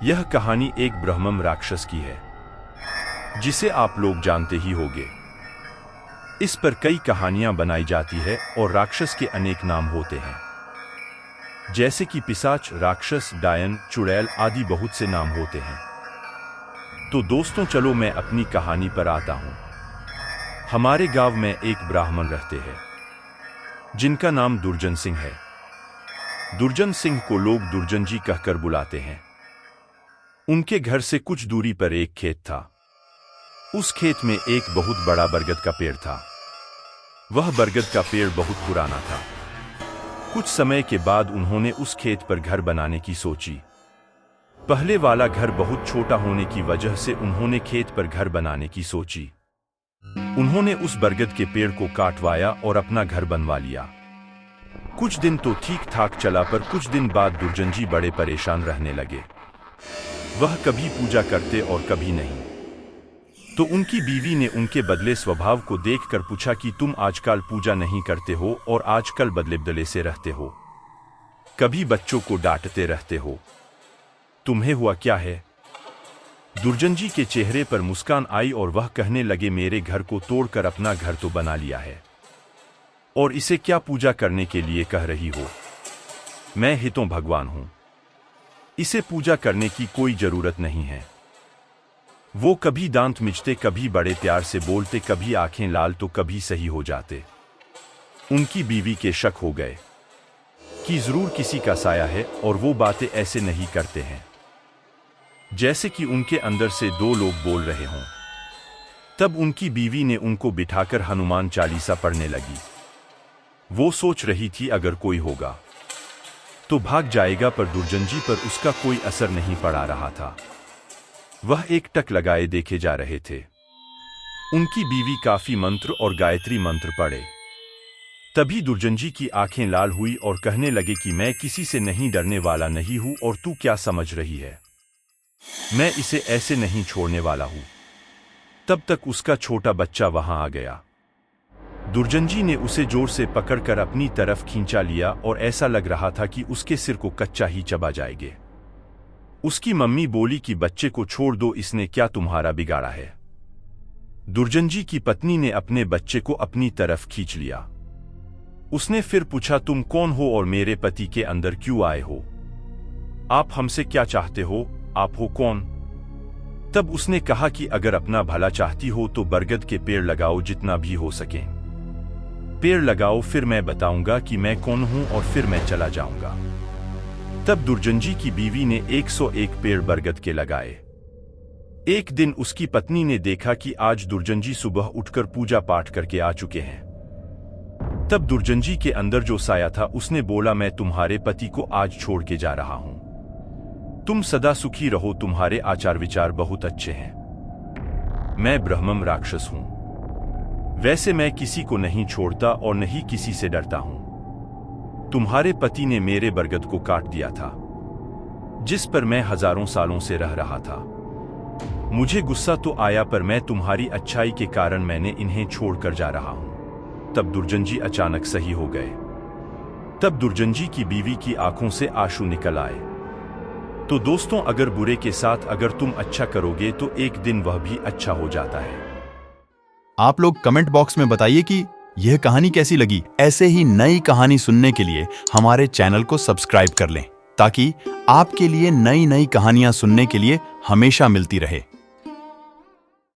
यह कहानी एक ब्रह्मम राक्षस की है, जिसे आप लोग जानते ही होंगे। इस पर कई कहानियां बनाई जाती है और राक्षस के अनेक नाम होते हैं, जैसे कि पिशाच, राक्षस, डायन, चुड़ैल आदि बहुत से नाम होते हैं। तो दोस्तों चलो मैं अपनी कहानी पर आता हूं। हमारे गांव में एक ब्राह्मण रहते हैं, जिनका नाम दुर्जन सिंह है। दुर्जन सिंह को लोग दुर्जन जी कहकर बुलाते हैं। उनके घर से कुछ दूरी पर एक खेत था। उस खेत में एक बहुत बड़ा बरगद का पेड़ था। वह बरगद का पेड़ बहुत पुराना था। कुछ समय के बाद उन्होंने उस खेत पर घर बनाने की सोची। पहले वाला घर बहुत छोटा होने की वजह से उन्होंने खेत पर घर बनाने की सोची। उन्होंने उस बरगद के पेड़ को काटवाया और अपना घर बनवा लिया। कुछ दिन तो ठीक ठाक चला, पर कुछ दिन बाद दुर्जन जी बड़े परेशान रहने लगे। वह कभी पूजा करते और कभी नहीं। तो उनकी बीवी ने उनके बदले स्वभाव को देखकर पूछा कि तुम आजकल पूजा नहीं करते हो और आजकल बदले बदले से रहते हो, कभी बच्चों को डांटते रहते हो, तुम्हें हुआ क्या है? दुर्जन जी के चेहरे पर मुस्कान आई और वह कहने लगे, मेरे घर को तोड़कर अपना घर तो बना लिया है, और इसे क्या पूजा करने के लिए कह रही हो? मैं ही तो भगवान हूं, इसे पूजा करने की कोई जरूरत नहीं है। वो कभी दांत मिचते, कभी बड़े प्यार से बोलते, कभी आंखें लाल तो कभी सही हो जाते। उनकी बीवी के शक हो गए कि जरूर किसी का साया है और वो बातें ऐसे नहीं करते हैं जैसे कि उनके अंदर से दो लोग बोल रहे हों। तब उनकी बीवी ने उनको बिठाकर हनुमान चालीसा पढ़ने लगी। वो सोच रही थी अगर कोई होगा तो भाग जाएगा, पर दुर्जन जी पर उसका कोई असर नहीं पड़ा रहा था। वह एक टक लगाए देखे जा रहे थे। उनकी बीवी काफी मंत्र और गायत्री मंत्र पढ़े। तभी दुर्जन जी की आंखें लाल हुई और कहने लगे कि मैं किसी से नहीं डरने वाला नहीं हूं, और तू क्या समझ रही है, मैं इसे ऐसे नहीं छोड़ने वाला हूं। तब तक उसका छोटा बच्चा वहां आ गया। दुर्जन जी ने उसे जोर से पकड़कर अपनी तरफ खींचा लिया और ऐसा लग रहा था कि उसके सिर को कच्चा ही चबा जाएंगे। उसकी मम्मी बोली कि बच्चे को छोड़ दो, इसने क्या तुम्हारा बिगाड़ा है? दुर्जन जी की पत्नी ने अपने बच्चे को अपनी तरफ खींच लिया। उसने फिर पूछा, तुम कौन हो और मेरे पति के अंदर क्यों आए हो? आप हमसे क्या चाहते हो? आप हो कौन? तब उसने कहा कि अगर अपना भला चाहती हो तो बरगद के पेड़ लगाओ, जितना भी हो सके पेड़ लगाओ, फिर मैं बताऊंगा कि मैं कौन हूं और फिर मैं चला जाऊंगा। तब दुर्जन जी की बीवी ने 101 पेड़ बरगद के लगाए। एक दिन उसकी पत्नी ने देखा कि आज दुर्जन जी सुबह उठकर पूजा पाठ करके आ चुके हैं। तब दुर्जन जी के अंदर जो साया था उसने बोला, मैं तुम्हारे पति को आज छोड़ के जा रहा हूं, तुम सदा सुखी रहो, तुम्हारे आचार विचार बहुत अच्छे हैं। मैं ब्रह्मम राक्षस हूं। वैसे मैं किसी को नहीं छोड़ता और नहीं किसी से डरता हूं। तुम्हारे पति ने मेरे बरगद को काट दिया था, जिस पर मैं हजारों सालों से रह रहा था। मुझे गुस्सा तो आया, पर मैं तुम्हारी अच्छाई के कारण मैंने इन्हें छोड़कर जा रहा हूं। तब दुर्जन जी अचानक सही हो गए। तब दुर्जन जी की बीवी की आंखों से आंसू निकल आए। तो दोस्तों, अगर बुरे के साथ अगर तुम अच्छा करोगे तो एक दिन वह भी अच्छा हो जाता है। आप लोग कमेंट बॉक्स में बताइए कि यह कहानी कैसी लगी। ऐसे ही नई कहानी सुनने के लिए हमारे चैनल को सब्सक्राइब कर लें, ताकि आपके लिए नई नई कहानियां सुनने के लिए हमेशा मिलती रहे।